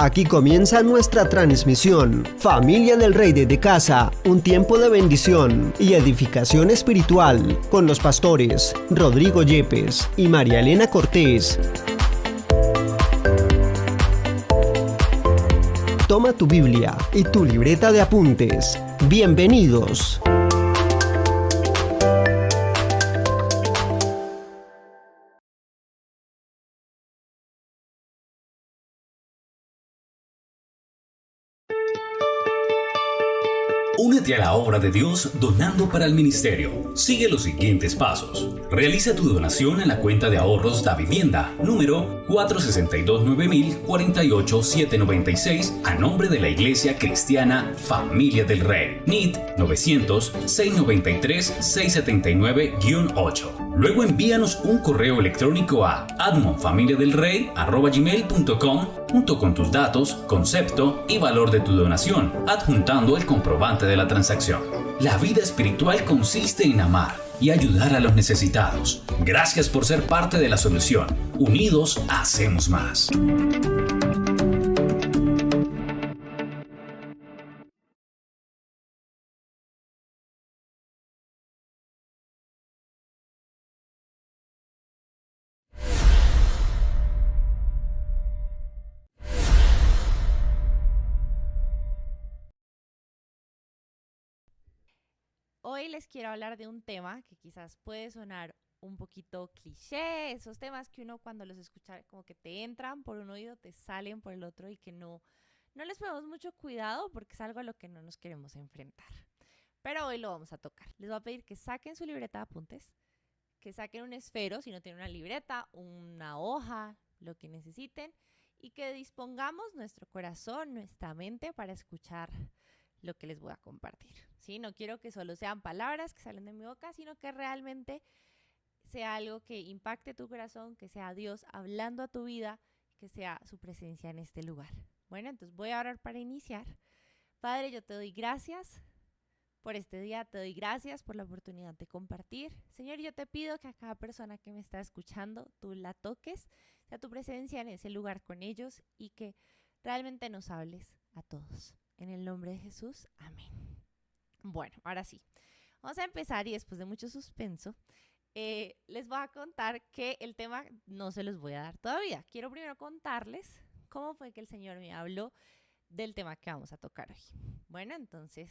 Aquí comienza nuestra transmisión. Familia del Rey desde casa, un tiempo de bendición y edificación espiritual con los pastores Rodrigo Yepes y María Elena Cortés. Toma tu Biblia y tu libreta de apuntes. Bienvenidos. Únete a la obra de Dios donando para el ministerio. Sigue los siguientes pasos. Realiza tu donación a la cuenta de ahorros Da Vivienda, número 462-9000-48796, a nombre de la Iglesia Cristiana Familia del Rey. NIT 900-693-679-8. Luego envíanos un correo electrónico a admonfamiliadelrey@gmail.com junto con tus datos, concepto y valor de tu donación, adjuntando el comprobante de la transacción. La vida espiritual consiste en amar y ayudar a los necesitados. Gracias por ser parte de la solución. Unidos hacemos más. Hoy les quiero hablar de un tema que quizás puede sonar un poquito cliché, esos temas que uno cuando los escucha como que te entran por un oído, te salen por el otro y que no les ponemos mucho cuidado porque es algo a lo que no nos queremos enfrentar. Pero hoy lo vamos a tocar. Les voy a pedir que saquen su libreta de apuntes, que saquen un esfero, si no tienen una libreta, una hoja, lo que necesiten, y que dispongamos nuestro corazón, nuestra mente para escuchar lo que les voy a compartir. ¿Sí? No quiero que solo sean palabras que salen de mi boca, sino que realmente sea algo que impacte tu corazón, que sea Dios hablando a tu vida, que sea su presencia en este lugar. Bueno, entonces voy a orar para iniciar. Padre, yo te doy gracias por este día, te doy gracias por la oportunidad de compartir. Señor, yo te pido que a cada persona que me está escuchando, tú la toques, sea tu presencia en ese lugar con ellos y que realmente nos hables a todos. En el nombre de Jesús, amén. Bueno, ahora sí, vamos a empezar y después de mucho suspenso, les voy a contar que el tema no se los voy a dar todavía. Quiero primero contarles cómo fue que el Señor me habló del tema que vamos a tocar hoy. Bueno, entonces,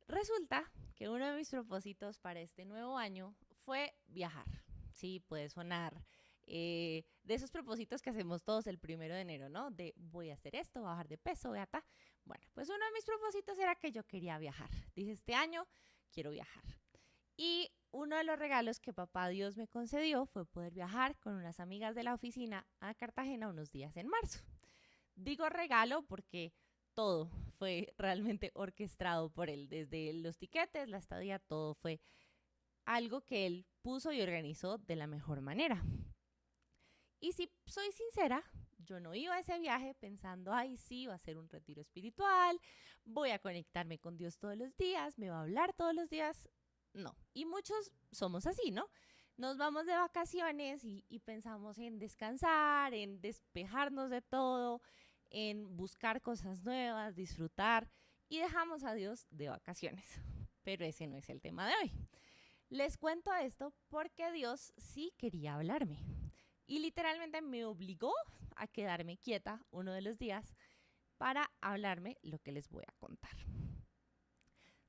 resulta que uno de mis propósitos para este nuevo año fue viajar. Sí, puede sonar de esos propósitos que hacemos todos el 1 de enero, ¿no? De voy a hacer esto, bajar de peso, voy a ta. Bueno, pues uno de mis propósitos era que yo quería viajar. Dije, este año quiero viajar. Y uno de los regalos que papá Dios me concedió fue poder viajar con unas amigas de la oficina a Cartagena unos días en marzo. Digo regalo porque todo fue realmente orquestado por él, desde los tiquetes, la estadía, todo fue algo que él puso y organizó de la mejor manera. Y si soy sincera, yo no iba a ese viaje pensando, ay, sí, va a ser un retiro espiritual, voy a conectarme con Dios todos los días, me va a hablar todos los días. No, y muchos somos así, ¿no? Nos vamos de vacaciones y pensamos en descansar, en despejarnos de todo, en buscar cosas nuevas, disfrutar y dejamos a Dios de vacaciones. Pero ese no es el tema de hoy. Les cuento esto porque Dios sí quería hablarme. Y literalmente me obligó a quedarme quieta uno de los días para hablarme lo que les voy a contar.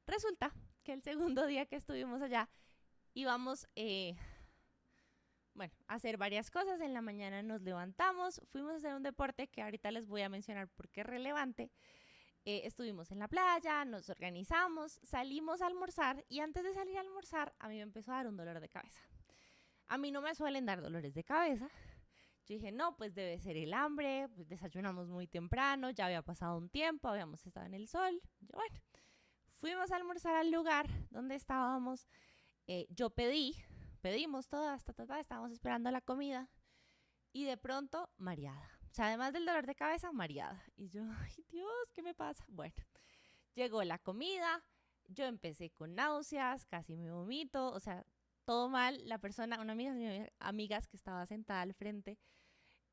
Resulta que el segundo día que estuvimos allá íbamos a hacer varias cosas. En la mañana nos levantamos, fuimos a hacer un deporte que ahorita les voy a mencionar porque es relevante. Estuvimos en la playa, nos organizamos, salimos a almorzar y antes de salir a almorzar a mí me empezó a dar un dolor de cabeza. A mí no me suelen dar dolores de cabeza. Yo dije, no, pues debe ser el hambre, pues desayunamos muy temprano, ya había pasado un tiempo, habíamos estado en el sol. Bueno, fuimos a almorzar al lugar donde estábamos. Pedimos todas, estábamos esperando la comida y de pronto mareada. O sea, además del dolor de cabeza, mareada. Y yo, ay Dios, ¿qué me pasa? Bueno, llegó la comida, yo empecé con náuseas, casi me vomito, o sea, todo mal. La persona, una amiga de mis amigas que estaba sentada al frente,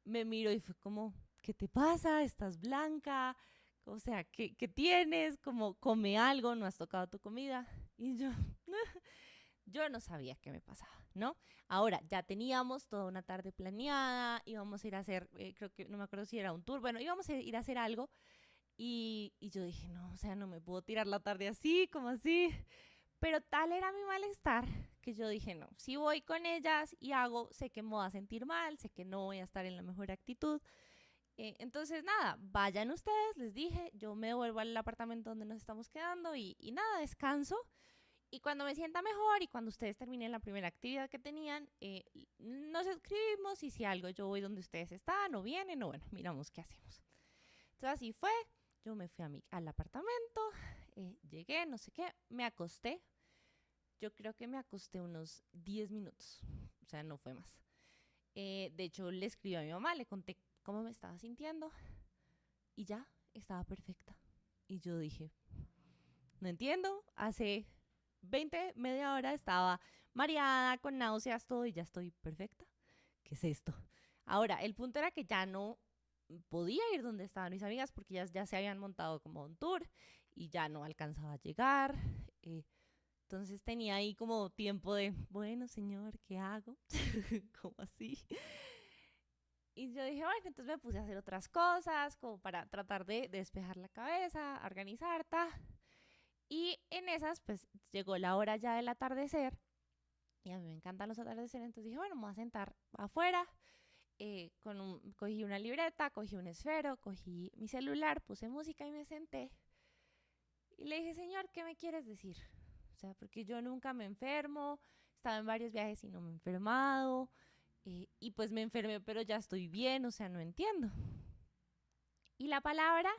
me miró y fue como, ¿qué te pasa? ¿Estás blanca? O sea, ¿qué tienes? Como, come algo, no has tocado tu comida. Y yo no sabía qué me pasaba, ¿no? Ahora, ya teníamos toda una tarde planeada, íbamos a ir a hacer, creo que, no me acuerdo si era un tour, bueno, íbamos a ir a hacer algo y yo dije, no, o sea, no me puedo tirar la tarde así, como así. Pero tal era mi malestar que yo dije, no, si voy con ellas y hago, sé que me voy a sentir mal, sé que no voy a estar en la mejor actitud. Entonces, nada, vayan ustedes, les dije, yo me devuelvo al apartamento donde nos estamos quedando y nada, descanso. Y cuando me sienta mejor y cuando ustedes terminen la primera actividad que tenían, nos escribimos y si algo yo voy donde ustedes están o vienen o bueno, miramos qué hacemos. Entonces así fue, yo me fui al apartamento, llegué, no sé qué, me acosté. Yo creo que me acosté unos 10 minutos, o sea, no fue más. De hecho, le escribí a mi mamá, le conté cómo me estaba sintiendo y ya, estaba perfecta. Y yo dije, no entiendo, hace media hora estaba mareada, con náuseas, todo y ya estoy perfecta. ¿Qué es esto? Ahora, el punto era que ya no podía ir donde estaban mis amigas porque ya se habían montado como un tour y ya no alcanzaba a llegar. Entonces tenía ahí como tiempo de, bueno, señor, ¿qué hago? ¿Cómo así? Y yo dije, bueno, entonces me puse a hacer otras cosas como para tratar de despejar la cabeza, organizar, ta. Y en esas, pues, llegó la hora ya del atardecer. Y a mí me encantan los atardeceres. Entonces dije, bueno, me voy a sentar afuera. Cogí una libreta, cogí un esfero, cogí mi celular, puse música y me senté. Y le dije, señor, ¿qué me quieres decir? O sea, porque yo nunca me enfermo. Estaba en varios viajes y no me he enfermado. Y pues me enfermé, pero ya estoy bien. O sea, no entiendo. Y la palabra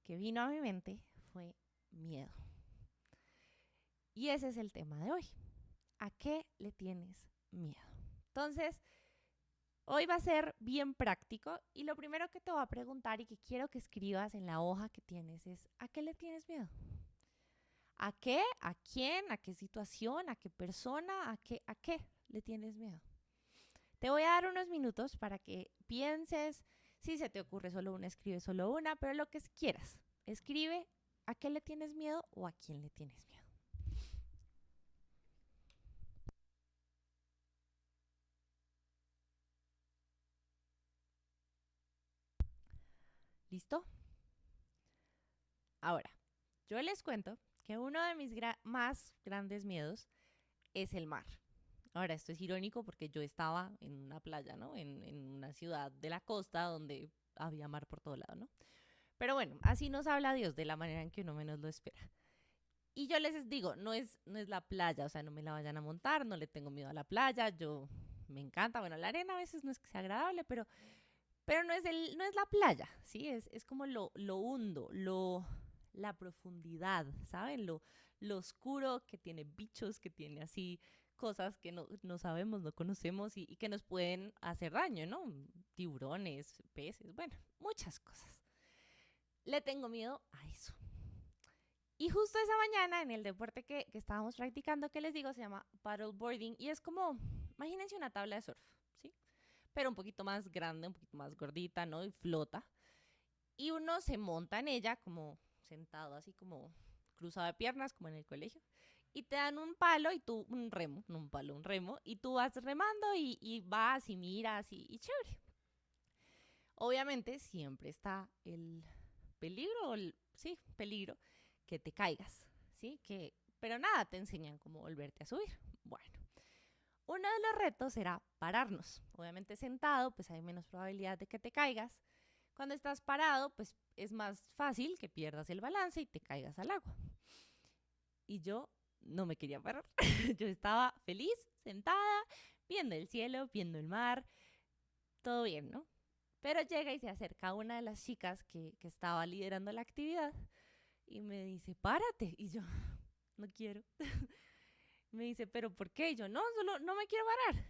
que vino a mi mente fue miedo. Y ese es el tema de hoy. ¿A qué le tienes miedo? Entonces, hoy va a ser bien práctico y lo primero que te voy a preguntar y que quiero que escribas en la hoja que tienes es ¿a qué le tienes miedo? ¿A qué? ¿A quién? ¿A qué situación? ¿A qué persona? ¿A qué le tienes miedo? Te voy a dar unos minutos para que pienses. Si se te ocurre solo una, escribe solo una, pero lo que quieras. Escribe ¿a qué le tienes miedo o a quién le tienes miedo? ¿Listo? Ahora, yo les cuento que uno de mis más grandes miedos es el mar. Ahora, esto es irónico porque yo estaba en una playa, ¿no? En una ciudad de la costa donde había mar por todo lado, ¿no? Pero bueno, así nos habla Dios de la manera en que uno menos lo espera. Y yo les digo, no es la playa, o sea, no me la vayan a montar, no le tengo miedo a la playa, yo me encanta, bueno, la arena a veces no es que sea agradable, pero no es la playa, ¿sí? Es como lo hondo, la profundidad, ¿saben? Lo oscuro que tiene bichos, que tiene así cosas que no sabemos, no conocemos y que nos pueden hacer daño, ¿no? Tiburones, peces, bueno, muchas cosas. Le tengo miedo a eso. Y justo esa mañana en el deporte que estábamos practicando, que les digo, se llama paddleboarding y es como, imagínense una tabla de surf, ¿sí? Pero un poquito más grande, un poquito más gordita, ¿no? Y flota. Y uno se monta en ella como sentado, así como cruzado de piernas, como en el colegio. Y te dan un palo y tú, un remo, no un palo, un remo, y tú vas remando y vas y miras y chévere. Obviamente siempre está el peligro, sí, peligro, que te caigas, ¿sí? Pero nada, te enseñan cómo volverte a subir. Bueno, uno de los retos era pararnos. Obviamente sentado, pues hay menos probabilidad de que te caigas. Cuando estás parado, pues es más fácil que pierdas el balance y te caigas al agua. Y yo no me quería parar. Yo estaba feliz, sentada, viendo el cielo, viendo el mar, todo bien, ¿no? Pero llega y se acerca una de las chicas que estaba liderando la actividad y me dice, párate. Y yo, no quiero. Me dice, ¿pero por qué? Y yo, no, solo no me quiero parar.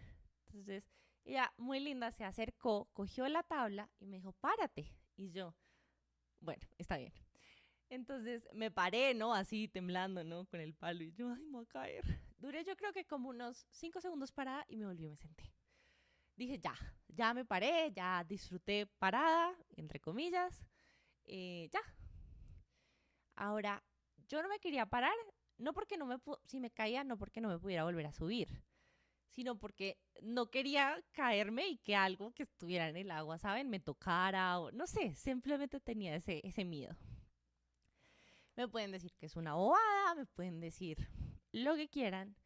Entonces, ella, muy linda, se acercó, cogió la tabla y me dijo, párate. Y yo, bueno, está bien. Entonces me paré, ¿no? Así temblando, ¿no? Con el palo y yo, ay, me voy a caer. Duré yo creo que como unos 5 segundos parada y me volví y me senté. dije, ya me paré, ya disfruté parada, entre comillas, ya. Ahora, yo no me quería parar, no porque si me caía, no porque no me pudiera volver a subir, sino porque no quería caerme y que algo que estuviera en el agua, ¿saben? Me tocara o no sé, simplemente tenía ese miedo. Me pueden decir que es una bobada, me pueden decir lo que quieran,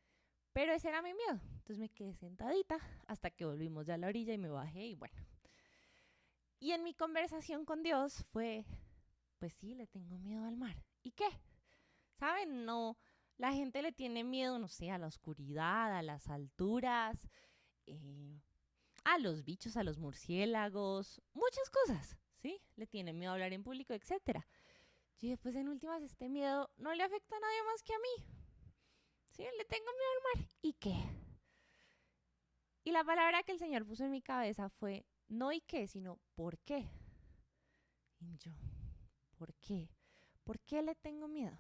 pero ese era mi miedo. Entonces me quedé sentadita hasta que volvimos ya a la orilla y me bajé y bueno. Y en mi conversación con Dios fue, pues sí, le tengo miedo al mar. ¿Y qué? ¿Saben? No, la gente le tiene miedo, no sé, a la oscuridad, a las alturas, a los bichos, a los murciélagos, muchas cosas, ¿sí? Le tiene miedo a hablar en público, etcétera. Yo dije, pues en últimas este miedo no le afecta a nadie más que a mí. Sí, le tengo miedo al mar. ¿Y qué? Y la palabra que el Señor puso en mi cabeza fue, no y qué, sino ¿por qué? Y yo, ¿por qué? ¿Por qué le tengo miedo?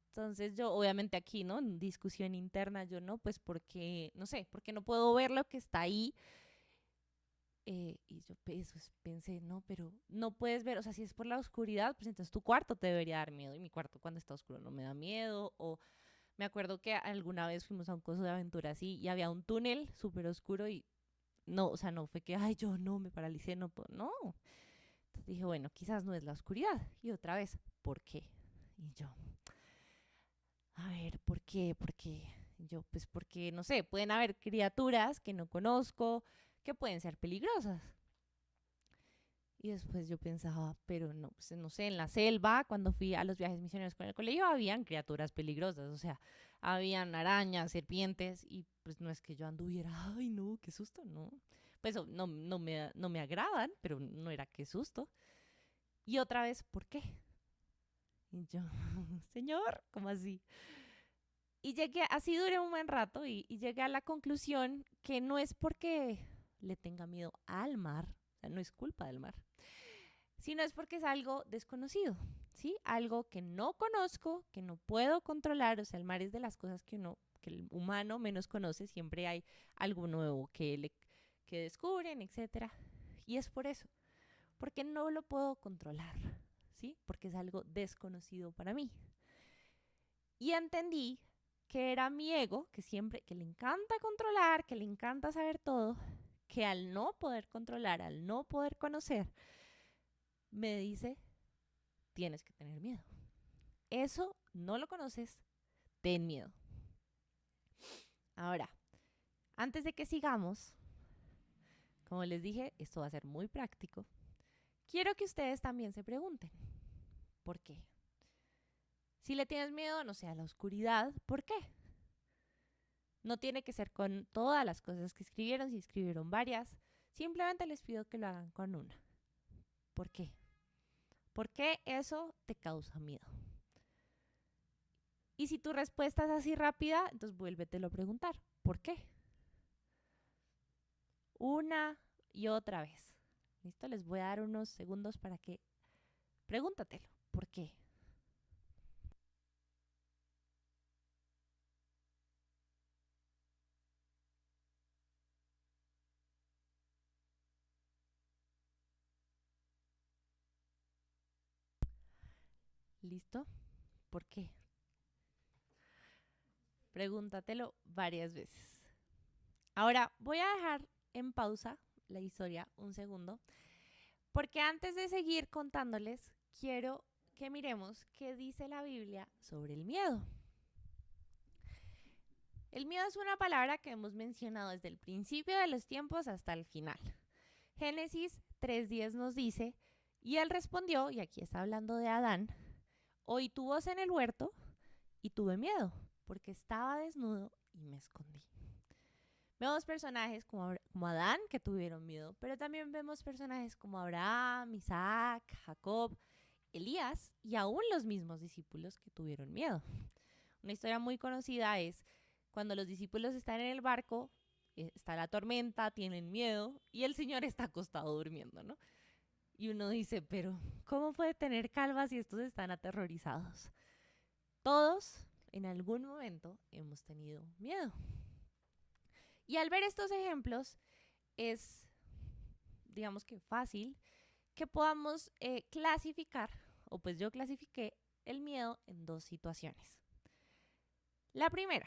Entonces yo, obviamente aquí, ¿no? En discusión interna, yo no, pues porque, no sé, porque no puedo ver lo que está ahí. Y yo pensé, no, pero no puedes ver, o sea, si es por la oscuridad, pues entonces tu cuarto te debería dar miedo. Y mi cuarto cuando está oscuro no me da miedo. O me acuerdo que alguna vez fuimos a un coso de aventura así y había un túnel súper oscuro y no, o sea, no fue que, ay, yo no, me paralicé, no puedo, no. Entonces dije, bueno, quizás no es la oscuridad. Y otra vez, ¿por qué? Y yo, a ver, ¿por qué? ¿Por qué? Y yo, pues porque, no sé, pueden haber criaturas que no conozco, que pueden ser peligrosas. Y después yo pensaba, pero no, pues no sé, en la selva, cuando fui a los viajes misioneros con el colegio, habían criaturas peligrosas, o sea, habían arañas, serpientes, y pues no es que yo anduviera, ay no, qué susto, no. Pues no me agradan, pero no era qué susto. Y otra vez, ¿por qué? Y yo, señor, ¿cómo así? Y llegué, así duré un buen rato, y llegué a la conclusión que no es porque le tenga miedo al mar, o sea, no es culpa del mar, sino es porque es algo desconocido, ¿sí? Algo que no conozco, que no puedo controlar, o sea, el mar es de las cosas que el humano menos conoce, siempre hay algo nuevo que descubren, etcétera. Y es por eso, porque no lo puedo controlar, ¿sí? Porque es algo desconocido para mí. Y entendí que era mi ego, que le encanta controlar, que le encanta saber todo, que al no poder controlar, al no poder conocer, me dice, tienes que tener miedo. Eso no lo conoces, ten miedo. Ahora, antes de que sigamos, como les dije, esto va a ser muy práctico. Quiero que ustedes también se pregunten, ¿por qué? Si le tienes miedo, no sé, a la oscuridad, ¿por qué? No tiene que ser con todas las cosas que escribieron, si escribieron varias, simplemente les pido que lo hagan con una. ¿Por qué? ¿Por qué eso te causa miedo? Y si tu respuesta es así rápida, entonces vuélvetelo a preguntar. ¿Por qué? Una y otra vez. ¿Listo? Les voy a dar unos segundos para que pregúntatelo. ¿Por qué? ¿Listo? ¿Por qué? Pregúntatelo varias veces. Ahora voy a dejar en pausa la historia un segundo, porque antes de seguir contándoles, quiero que miremos qué dice la Biblia sobre el miedo. El miedo es una palabra que hemos mencionado desde el principio de los tiempos hasta el final. Génesis 3:10 nos dice, y él respondió, y aquí está hablando de Adán, oí tu voz en el huerto y tuve miedo, porque estaba desnudo y me escondí. Vemos personajes como Adán que tuvieron miedo, pero también vemos personajes como Abraham, Isaac, Jacob, Elías y aún los mismos discípulos que tuvieron miedo. Una historia muy conocida es cuando los discípulos están en el barco, está la tormenta, tienen miedo y el Señor está acostado durmiendo, ¿no? Y uno dice, pero ¿cómo puede tener calma si estos están aterrorizados? Todos en algún momento hemos tenido miedo. Y al ver estos ejemplos, es, digamos que fácil, que podamos clasificar, o pues yo clasifiqué el miedo en dos situaciones. La primera,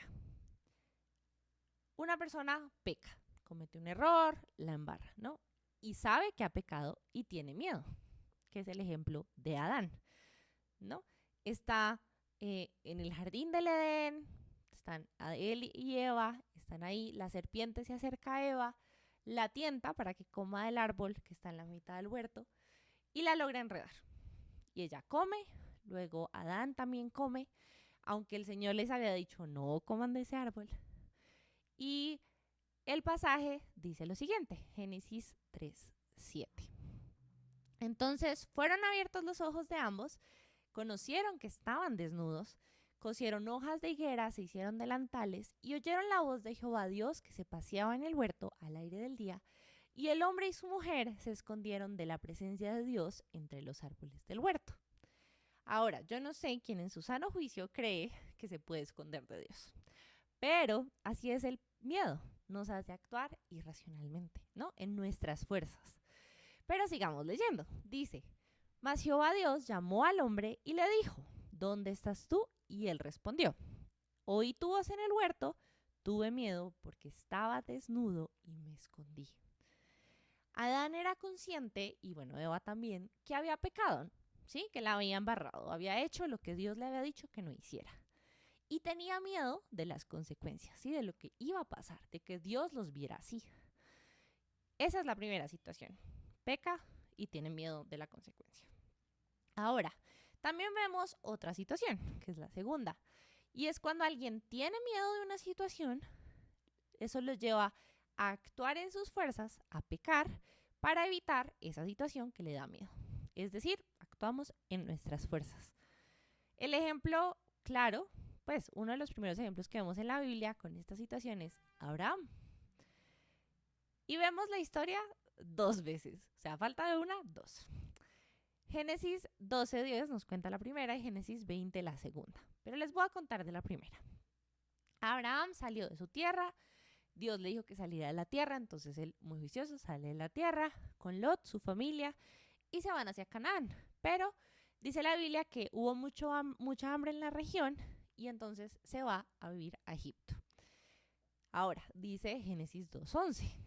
una persona peca, comete un error, la embarra, ¿no? Y sabe que ha pecado y tiene miedo, que es el ejemplo de Adán, ¿no? Está en el jardín del Edén, están él y Eva, están ahí, la serpiente se acerca a Eva, la tienta para que coma del árbol que está en la mitad del huerto y la logra enredar. Y ella come, luego Adán también come, aunque el Señor les había dicho no coman de ese árbol. Y el pasaje dice lo siguiente, Génesis 3:7. Entonces fueron abiertos los ojos de ambos, conocieron que estaban desnudos, cosieron hojas de higuera, se hicieron delantales y oyeron la voz de Jehová Dios que se paseaba en el huerto al aire del día, y el hombre y su mujer se escondieron de la presencia de Dios entre los árboles del huerto. Ahora, yo no sé quién en su sano juicio cree que se puede esconder de Dios, pero así es el miedo, nos hace actuar irracionalmente, ¿no? En nuestras fuerzas. Pero sigamos leyendo. Dice, mas Jehová Dios llamó al hombre y le dijo, ¿dónde estás tú? Y él respondió, oí tu voz en el huerto, tuve miedo porque estaba desnudo y me escondí. Adán era consciente, y bueno, Eva también, que había pecado, ¿sí? Que la había embarrado, había hecho lo que Dios le había dicho que no hiciera. Y tenía miedo de las consecuencias, ¿sí? De lo que iba a pasar, de que Dios los viera así. Esa es la primera situación. Peca y tiene miedo de la consecuencia. Ahora, también vemos otra situación, que es la segunda. Y es cuando alguien tiene miedo de una situación, eso lo lleva a actuar en sus fuerzas, a pecar, para evitar esa situación que le da miedo. Es decir, actuamos en nuestras fuerzas. El ejemplo claro, pues uno de los primeros ejemplos que vemos en la Biblia con esta situación es Abraham. Y vemos la historia dos veces, o sea, falta de una, dos. Génesis 12:10 nos cuenta la primera y Génesis 20 la segunda. Pero les voy a contar de la primera. Abraham salió de su tierra, Dios le dijo que saliera de la tierra, entonces él, muy juicioso, sale de la tierra con Lot, su familia, y se van hacia Canaán. Pero dice la Biblia que hubo mucha hambre en la región y entonces se va a vivir a Egipto. Ahora, dice Génesis 2:11.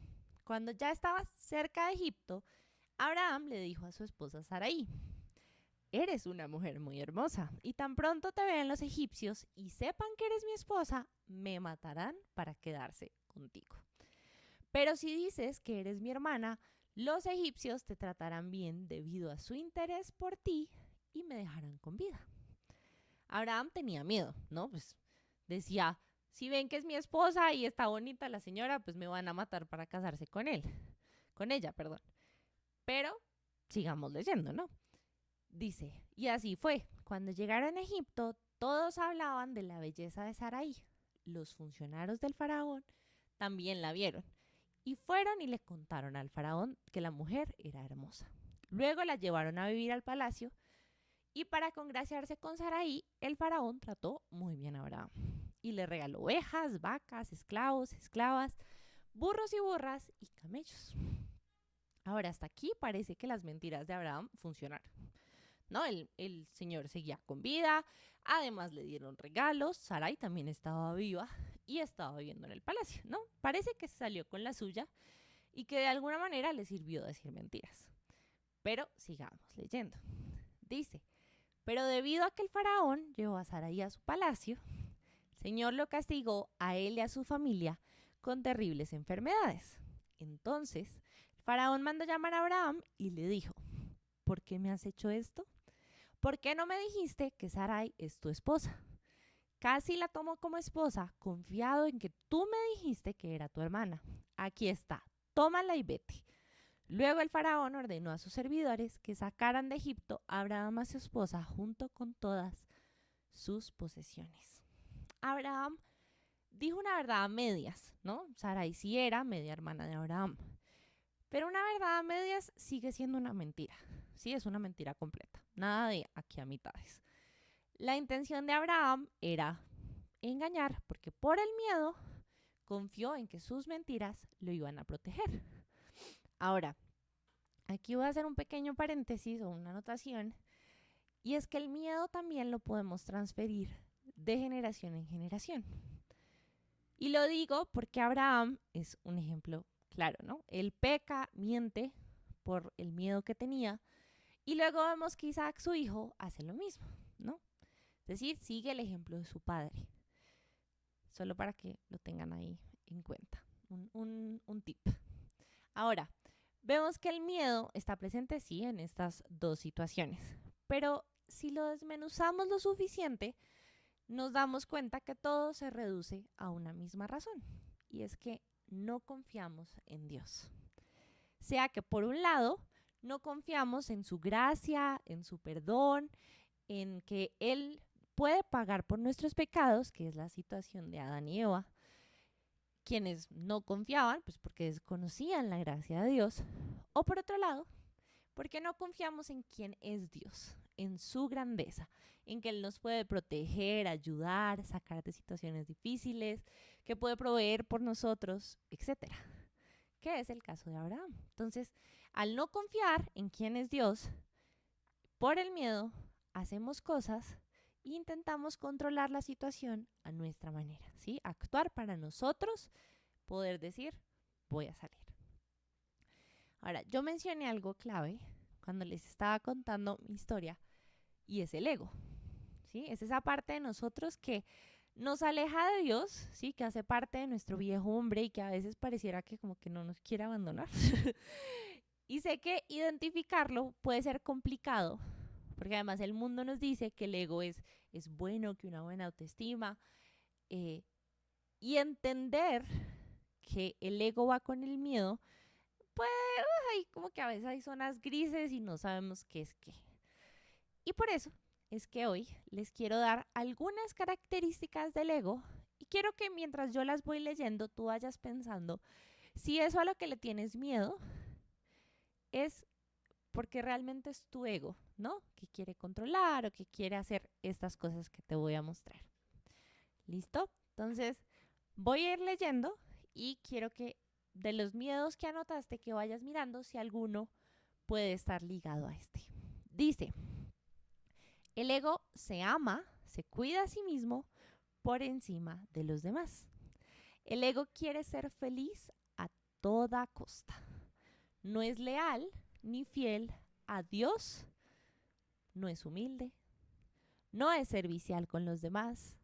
Cuando ya estaba cerca de Egipto, Abraham le dijo a su esposa Sarai, eres una mujer muy hermosa, y tan pronto te vean los egipcios y sepan que eres mi esposa, me matarán para quedarse contigo. Pero si dices que eres mi hermana, los egipcios te tratarán bien debido a su interés por ti y me dejarán con vida. Abraham tenía miedo, ¿no? Pues decía, si ven que es mi esposa y está bonita la señora, pues me van a matar para casarse con ella. Pero sigamos leyendo, ¿no? Dice, y así fue. Cuando llegaron a Egipto, todos hablaban de la belleza de Sarai. Los funcionarios del faraón también la vieron. Y fueron y le contaron al faraón que la mujer era hermosa. Luego la llevaron a vivir al palacio. Y para congraciarse con Sarai, el faraón trató muy bien a Abraham. Y le regaló ovejas, vacas, esclavos, esclavas, burros y burras y camellos. Ahora, hasta aquí parece que las mentiras de Abraham funcionaron, ¿no? El señor seguía con vida, además le dieron regalos, Sarai también estaba viva y estaba viviendo en el palacio, ¿no? Parece que salió con la suya y que de alguna manera le sirvió decir mentiras. Pero sigamos leyendo. Dice, pero debido a que el faraón llevó a Sarai a su palacio, el Señor lo castigó a él y a su familia con terribles enfermedades. Entonces, el faraón mandó llamar a Abraham y le dijo, ¿por qué me has hecho esto? ¿Por qué no me dijiste que Sarai es tu esposa? Casi la tomo como esposa, confiado en que tú me dijiste que era tu hermana. Aquí está, tómala y vete. Luego el faraón ordenó a sus servidores que sacaran de Egipto a Abraham a su esposa junto con todas sus posesiones. Abraham dijo una verdad a medias, ¿no? Sarai sí era media hermana de Abraham. Pero una verdad a medias sigue siendo una mentira. Sí, es una mentira completa. Nada de aquí a mitades. La intención de Abraham era engañar porque por el miedo confió en que sus mentiras lo iban a proteger. Ahora, aquí voy a hacer un pequeño paréntesis o una anotación, y es que el miedo también lo podemos transferir de generación en generación. Y lo digo porque Abraham es un ejemplo claro, ¿no? Él peca, miente por el miedo que tenía, y luego vemos que Isaac, su hijo, hace lo mismo, ¿no? Es decir, sigue el ejemplo de su padre. Solo para que lo tengan ahí en cuenta. Un tip. Ahora, vemos que el miedo está presente, sí, en estas dos situaciones. Pero si lo desmenuzamos lo suficiente, nos damos cuenta que todo se reduce a una misma razón. Y es que no confiamos en Dios. Sea que por un lado, no confiamos en su gracia, en su perdón, en que Él puede pagar por nuestros pecados, que es la situación de Adán y Eva, quienes no confiaban, pues porque desconocían la gracia de Dios, o por otro lado, porque no confiamos en quién es Dios, en su grandeza, en que Él nos puede proteger, ayudar, sacar de situaciones difíciles, que puede proveer por nosotros, etcétera. Que es el caso de Abraham. Entonces, al no confiar en quién es Dios, por el miedo, hacemos cosas e intentamos controlar la situación a nuestra manera, ¿sí? Actuar para nosotros, poder decir, voy a salir. Ahora, yo mencioné algo clave cuando les estaba contando mi historia, y es el ego, ¿sí? Es esa parte de nosotros que nos aleja de Dios, ¿sí? Que hace parte de nuestro viejo hombre y que a veces pareciera que como que no nos quiere abandonar. Y sé que identificarlo puede ser complicado, porque además el mundo nos dice que el ego es bueno, que una buena autoestima, y entender que el ego va con el miedo, pues hay como que a veces hay zonas grises y no sabemos qué es qué. Y por eso es que hoy les quiero dar algunas características del ego y quiero que mientras yo las voy leyendo tú vayas pensando si eso a lo que le tienes miedo es porque realmente es tu ego, ¿no? Que quiere controlar o que quiere hacer estas cosas que te voy a mostrar. ¿Listo? Entonces, voy a ir leyendo y quiero que de los miedos que anotaste que vayas mirando si alguno puede estar ligado a este. Dice, el ego se ama, se cuida a sí mismo por encima de los demás. El ego quiere ser feliz a toda costa. No es leal ni fiel a Dios, no es humilde, no es servicial con los demás.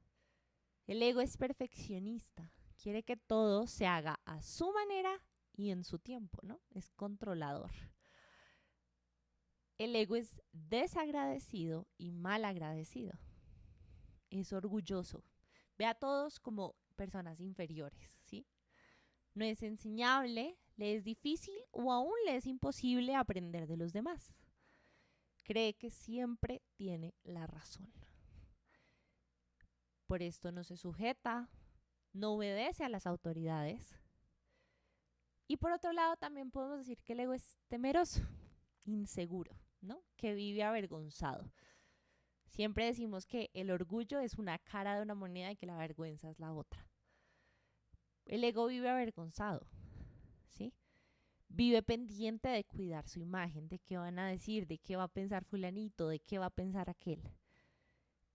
El ego es perfeccionista, quiere que todo se haga a su manera y en su tiempo, ¿no? Es controlador. El ego es desagradecido y malagradecido. Es orgulloso. Ve a todos como personas inferiores, ¿sí? No es enseñable, le es difícil o aún le es imposible aprender de los demás. Cree que siempre tiene la razón. Por esto no se sujeta, no obedece a las autoridades. Y por otro lado también podemos decir que el ego es temeroso, inseguro, ¿no? Que vive avergonzado. Siempre decimos que el orgullo es una cara de una moneda y que la vergüenza es la otra. El ego vive avergonzado, ¿sí? Vive pendiente de cuidar su imagen, de qué van a decir, de qué va a pensar fulanito, de qué va a pensar aquel.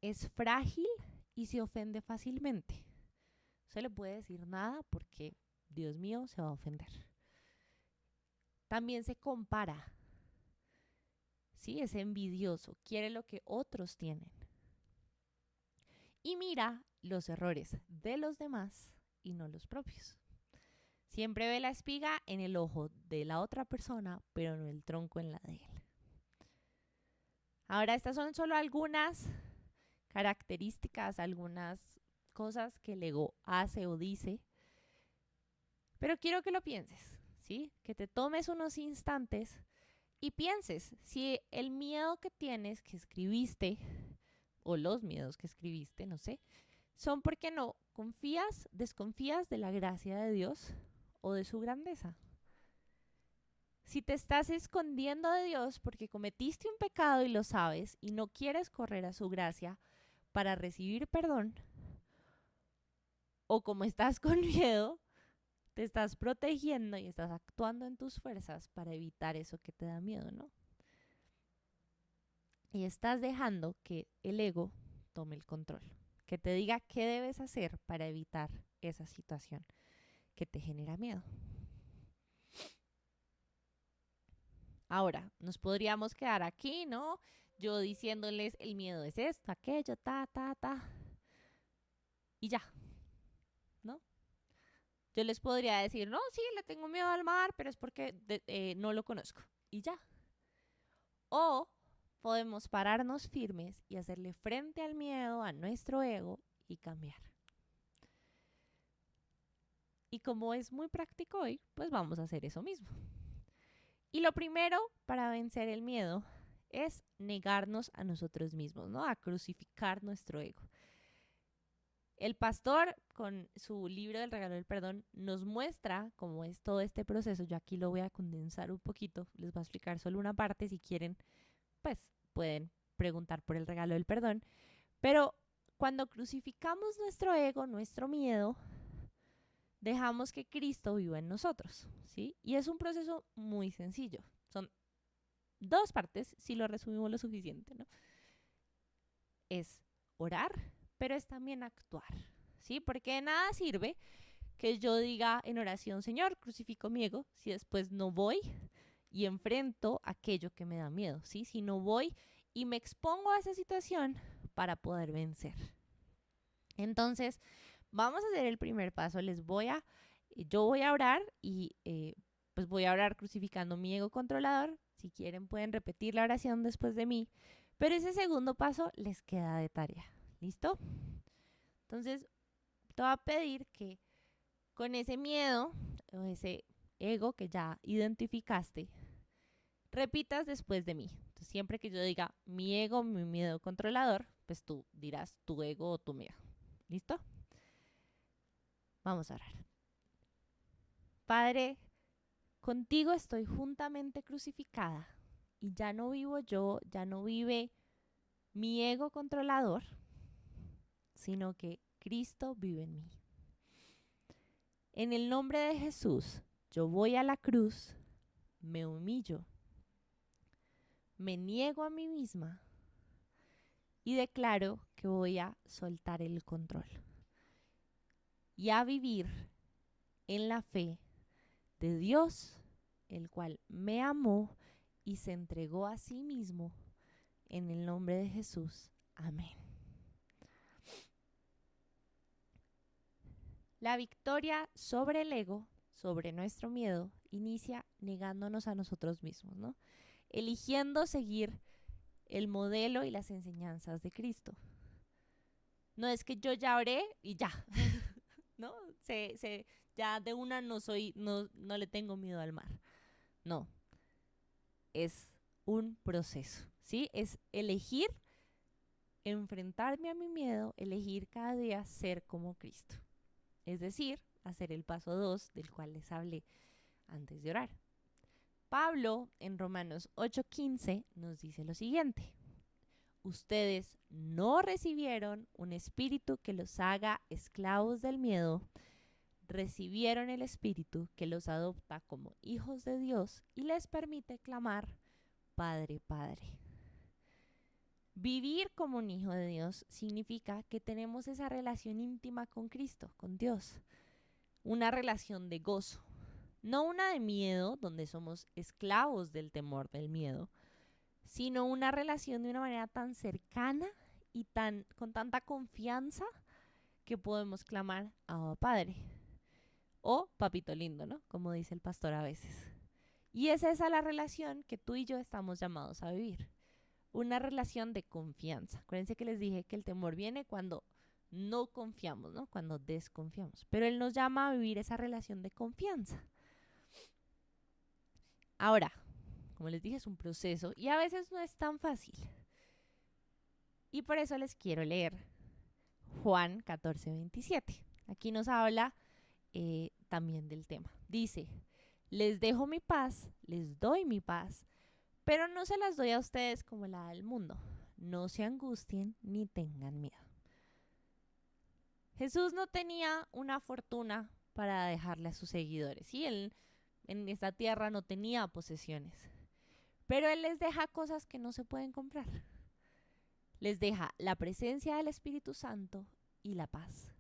Es frágil y se ofende fácilmente. No se le puede decir nada porque, Dios mío, se va a ofender. También se compara. Sí, es envidioso, quiere lo que otros tienen. Y mira los errores de los demás y no los propios. Siempre ve la espiga en el ojo de la otra persona, pero no el tronco en la de él. Ahora, estas son solo algunas características, algunas cosas que el ego hace o dice, pero quiero que lo pienses, ¿sí? Que te tomes unos instantes y pienses si el miedo que tienes, que escribiste, o los miedos que escribiste, no sé, son porque no confías, desconfías de la gracia de Dios o de su grandeza. Si te estás escondiendo de Dios porque cometiste un pecado y lo sabes y no quieres correr a su gracia para recibir perdón, o como estás con miedo, te estás protegiendo y estás actuando en tus fuerzas para evitar eso que te da miedo, ¿no? Y estás dejando que el ego tome el control, que te diga qué debes hacer para evitar esa situación que te genera miedo. Ahora, nos podríamos quedar aquí, ¿no? Yo diciéndoles el miedo es esto, aquello, y ya, ¿no? Yo les podría decir, no, sí, le tengo miedo al mar, pero es porque no lo conozco, y ya. O podemos pararnos firmes y hacerle frente al miedo, a nuestro ego, y cambiar. Y como es muy práctico hoy, pues vamos a hacer eso mismo. Y lo primero para vencer el miedo es negarnos a nosotros mismos, ¿no? A crucificar nuestro ego. El pastor, con su libro del regalo del perdón, nos muestra cómo es todo este proceso. Yo aquí lo voy a condensar un poquito, les voy a explicar solo una parte. Si quieren, pues pueden preguntar por el regalo del perdón. Pero cuando crucificamos nuestro ego, nuestro miedo, dejamos que Cristo viva en nosotros, ¿sí? Y es un proceso muy sencillo. Son dos partes, si lo resumimos lo suficiente, ¿no? Es orar, pero es también actuar, ¿sí? Porque de nada sirve que yo diga en oración, Señor, crucifico mi ego, si después no voy y enfrento aquello que me da miedo, ¿sí? Si no voy y me expongo a esa situación para poder vencer. Entonces, vamos a hacer el primer paso. Yo voy a orar y pues voy a orar crucificando mi ego controlador. Si quieren pueden repetir la oración después de mí. Pero ese segundo paso les queda de tarea. ¿Listo? Entonces, te voy a pedir que con ese miedo o ese ego que ya identificaste, repitas después de mí. Entonces, siempre que yo diga mi ego, mi miedo controlador, pues tú dirás tu ego o tu miedo. ¿Listo? Vamos a orar. Padre, contigo estoy juntamente crucificada y ya no vivo yo, ya no vive mi ego controlador, sino que Cristo vive en mí. En el nombre de Jesús, yo voy a la cruz, me humillo, me niego a mí misma y declaro que voy a soltar el control y a vivir en la fe de Dios, el cual me amó y se entregó a sí mismo. En el nombre de Jesús. Amén. La victoria sobre el ego, sobre nuestro miedo, inicia negándonos a nosotros mismos, ¿no? Eligiendo seguir el modelo y las enseñanzas de Cristo. No es que yo ya oré y ya, ¿no? Ya de una no le tengo miedo al mar. No, es un proceso, ¿sí? Es elegir enfrentarme a mi miedo, elegir cada día ser como Cristo. Es decir, hacer el paso 2 del cual les hablé antes de orar. Pablo en Romanos 8:15 nos dice lo siguiente: ustedes no recibieron un espíritu que los haga esclavos del miedo, recibieron el espíritu que los adopta como hijos de Dios y les permite clamar, Padre, Padre. Vivir como un hijo de Dios significa que tenemos esa relación íntima con Cristo, con Dios. Una relación de gozo, no una de miedo, donde somos esclavos del temor del miedo, sino una relación de una manera tan cercana y con tanta confianza que podemos clamar Abba Padre o Papito Lindo, ¿no? Como dice el pastor a veces. Y es esa la relación que tú y yo estamos llamados a vivir. Una relación de confianza. Acuérdense que les dije que el temor viene cuando no confiamos, ¿no? Cuando desconfiamos. Pero Él nos llama a vivir esa relación de confianza. Ahora, como les dije, es un proceso y a veces no es tan fácil. Y por eso les quiero leer Juan 14:27. Aquí nos habla también del tema. Dice, les dejo mi paz, les doy mi paz, pero no se las doy a ustedes como la da el mundo. No se angustien ni tengan miedo. Jesús no tenía una fortuna para dejarle a sus seguidores. ¿Sí? Él en esta tierra no tenía posesiones, pero Él les deja cosas que no se pueden comprar. Les deja la presencia del Espíritu Santo y la paz.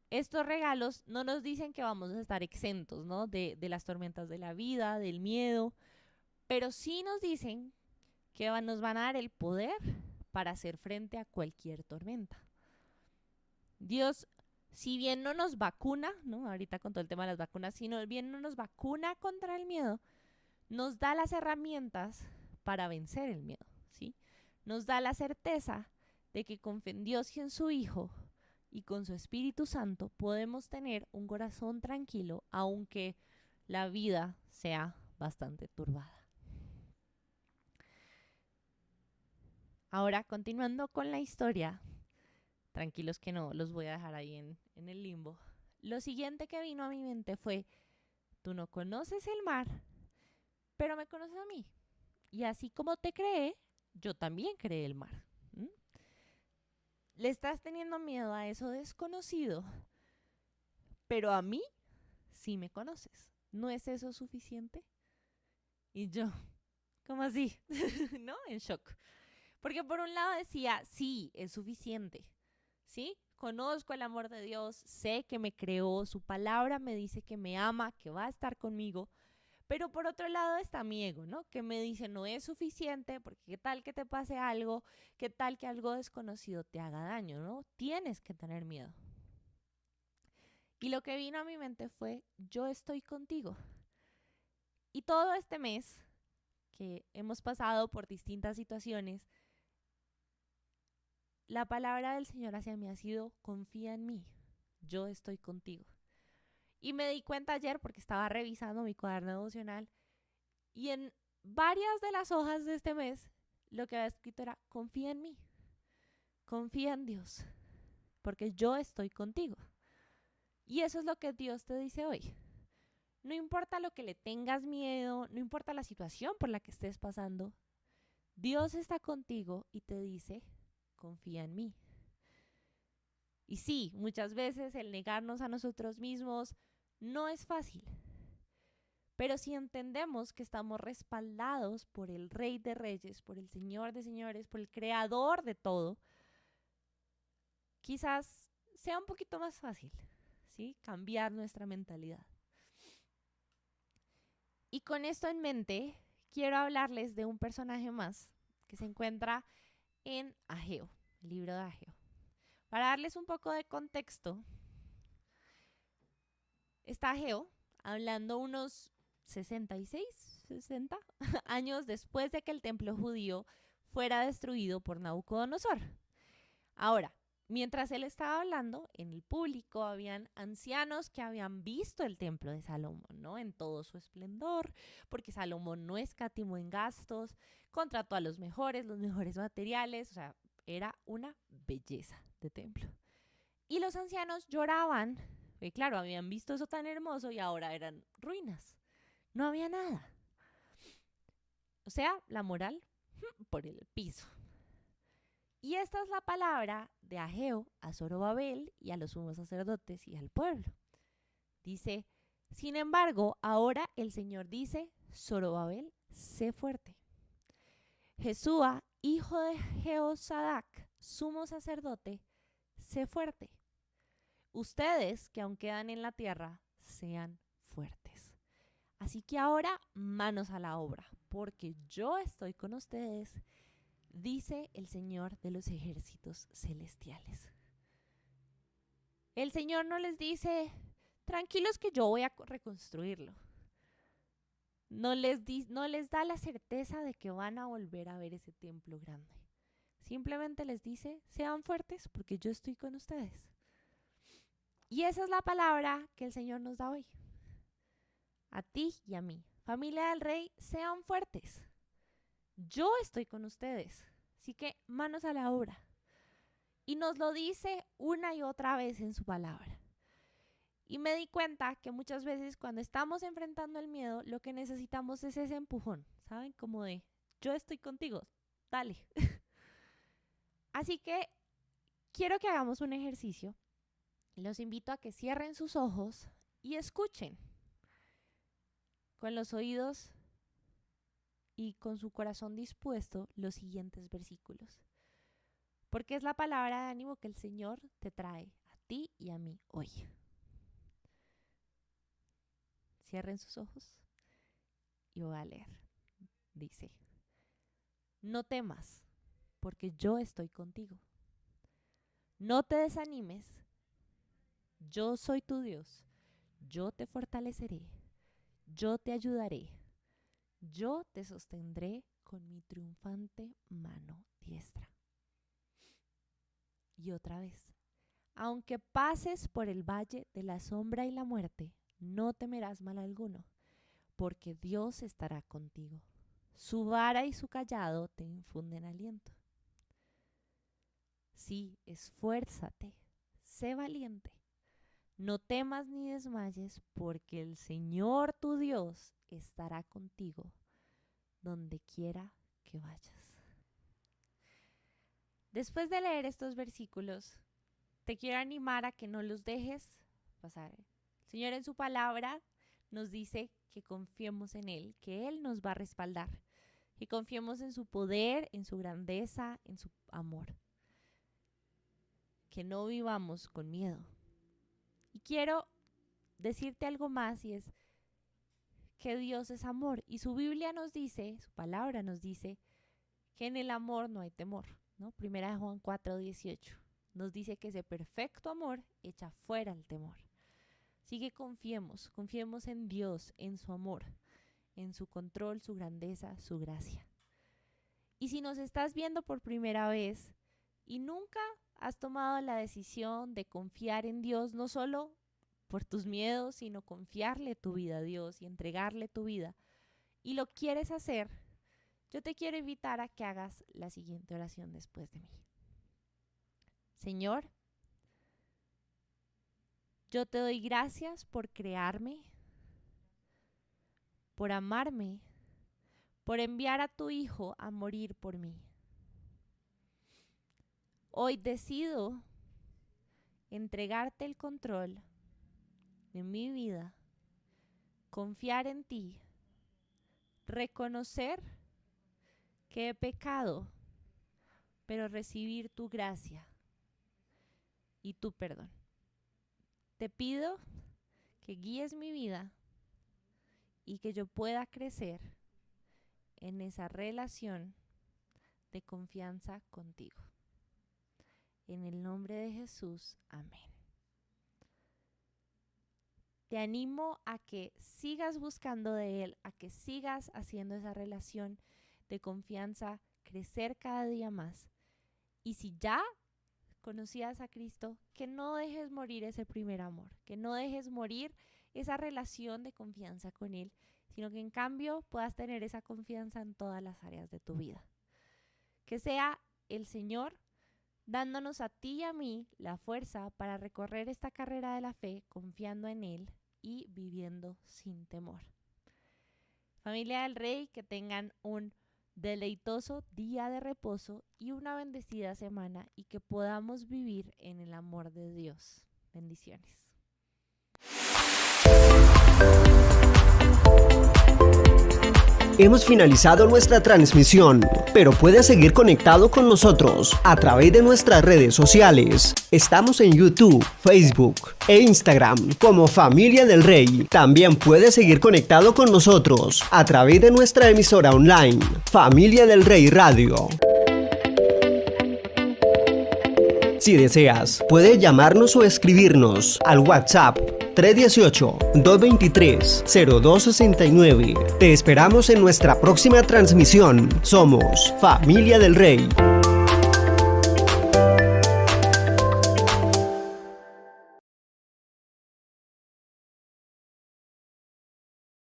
Estos regalos no nos dicen que vamos a estar exentos, ¿no? de las tormentas de la vida, del miedo, pero sí nos dicen que nos van a dar el poder para hacer frente a cualquier tormenta. Dios, si bien no nos vacuna, ¿no? Ahorita con todo el tema de las vacunas, si bien no nos vacuna contra el miedo, nos da las herramientas para vencer el miedo, ¿sí? Nos da la certeza de que con fe en Dios y en su Hijo y con su Espíritu Santo podemos tener un corazón tranquilo, aunque la vida sea bastante turbada. Ahora, continuando con la historia, tranquilos que no los voy a dejar ahí en el limbo. Lo siguiente que vino a mi mente fue, tú no conoces el mar, pero me conoces a mí. Y así como te creé, yo también creé el mar. ¿Mm? Le estás teniendo miedo a eso desconocido, pero a mí sí me conoces. ¿No es eso suficiente? Y yo, ¿cómo así? ¿No? En shock. Porque por un lado decía, sí, es suficiente. ¿Sí? Conozco el amor de Dios, sé que me creó, su palabra me dice que me ama, que va a estar conmigo. Pero por otro lado está mi ego, ¿no? Que me dice, no es suficiente, porque qué tal que te pase algo, qué tal que algo desconocido te haga daño, ¿no? Tienes que tener miedo. Y lo que vino a mi mente fue, yo estoy contigo. Y todo este mes que hemos pasado por distintas situaciones, la palabra del Señor hacia mí ha sido, confía en mí, yo estoy contigo. Y me di cuenta ayer porque estaba revisando mi cuaderno devocional y en varias de las hojas de este mes lo que había escrito era, confía en mí, confía en Dios, porque yo estoy contigo. Y eso es lo que Dios te dice hoy. No importa lo que le tengas miedo, no importa la situación por la que estés pasando, Dios está contigo y te dice, confía en mí. Y sí, muchas veces el negarnos a nosotros mismos no es fácil. Pero si entendemos que estamos respaldados por el Rey de Reyes, por el Señor de Señores, por el Creador de todo, quizás sea un poquito más fácil, ¿sí? Cambiar nuestra mentalidad. Y con esto en mente, quiero hablarles de un personaje más que se encuentra en Ageo, el libro de Ageo. Para darles un poco de contexto, está Ageo hablando unos 66, 60 años después de que el templo judío fuera destruido por Nabucodonosor. Ahora, mientras él estaba hablando, en el público habían ancianos que habían visto el templo de Salomón, ¿no? En todo su esplendor, porque Salomón no escatimó en gastos, contrató a los mejores materiales, o sea, era una belleza de templo. Y los ancianos lloraban, porque claro, habían visto eso tan hermoso y ahora eran ruinas. No había nada. O sea, la moral por el piso. Y esta es la palabra de Ageo a Zorobabel y a los sumos sacerdotes y al pueblo. Dice, sin embargo, ahora el Señor dice, Zorobabel, sé fuerte. Jesúa, hijo de Jehosadac, sumo sacerdote, sé fuerte. Ustedes que aún quedan en la tierra, sean fuertes. Así que ahora, manos a la obra, porque yo estoy con ustedes, dice el Señor de los ejércitos celestiales. El Señor no les dice, tranquilos que yo voy a reconstruirlo. No les da la certeza de que van a volver a ver ese templo grande. Simplemente les dice, sean fuertes porque yo estoy con ustedes. Y esa es la palabra que el Señor nos da hoy. A ti y a mí. Familia del Rey, sean fuertes. Yo estoy con ustedes. Así que manos a la obra. Y nos lo dice una y otra vez en su palabra. Y me di cuenta que muchas veces cuando estamos enfrentando el miedo, lo que necesitamos es ese empujón, ¿saben? Como de, yo estoy contigo, dale. Así que quiero que hagamos un ejercicio Los invito a que cierren sus ojos y escuchen con los oídos y con su corazón dispuesto los siguientes versículos. Porque es la palabra de ánimo que el Señor te trae a ti y a mí hoy. Cierren sus ojos y voy a leer. Dice: no temas, porque yo estoy contigo. No te desanimes, yo soy tu Dios. Yo te fortaleceré, yo te ayudaré, yo te sostendré con mi triunfante mano diestra. Y otra vez: aunque pases por el valle de la sombra y la muerte, no temerás mal alguno, porque Dios estará contigo. Su vara y su cayado te infunden aliento. Sí, esfuérzate, sé valiente. No temas ni desmayes, porque el Señor tu Dios estará contigo donde quiera que vayas. Después de leer estos versículos, te quiero animar a que no los dejes pasar. El Señor en su palabra nos dice que confiemos en Él, que Él nos va a respaldar, que confiemos en su poder, en su grandeza, en su amor. Que no vivamos con miedo. Y quiero decirte algo más, y es que Dios es amor. Y su Biblia nos dice, su palabra nos dice, que en el amor no hay temor, ¿no? Primera de Juan 4:18 nos dice que ese perfecto amor echa fuera el temor. Así que confiemos en Dios, en su amor, en su control, su grandeza, su gracia. Y si nos estás viendo por primera vez y nunca has tomado la decisión de confiar en Dios, no solo por tus miedos, sino confiarle tu vida a Dios y entregarle tu vida, y lo quieres hacer, yo te quiero invitar a que hagas la siguiente oración después de mí. Señor, yo te doy gracias por crearme, por amarme, por enviar a tu Hijo a morir por mí. Hoy decido entregarte el control de mi vida, confiar en ti, reconocer que he pecado, pero recibir tu gracia y tu perdón. Te pido que guíes mi vida y que yo pueda crecer en esa relación de confianza contigo. En el nombre de Jesús, amén. Te animo a que sigas buscando de Él, a que sigas haciendo esa relación de confianza, crecer cada día más. Y si ya conocías a Cristo, que no dejes morir ese primer amor, que no dejes morir esa relación de confianza con Él, sino que en cambio puedas tener esa confianza en todas las áreas de tu vida. Que sea el Señor dándonos a ti y a mí la fuerza para recorrer esta carrera de la fe, confiando en Él y viviendo sin temor. Familia del Rey, que tengan un deleitoso día de reposo y una bendecida semana, y que podamos vivir en el amor de Dios. Bendiciones. Hemos finalizado nuestra transmisión, pero puedes seguir conectado con nosotros a través de nuestras redes sociales. Estamos en YouTube, Facebook e Instagram como Familia del Rey. También puedes seguir conectado con nosotros a través de nuestra emisora online, Familia del Rey Radio. Si deseas, puedes llamarnos o escribirnos al WhatsApp 318-223-0269. Te esperamos en nuestra próxima transmisión. Somos Familia del Rey.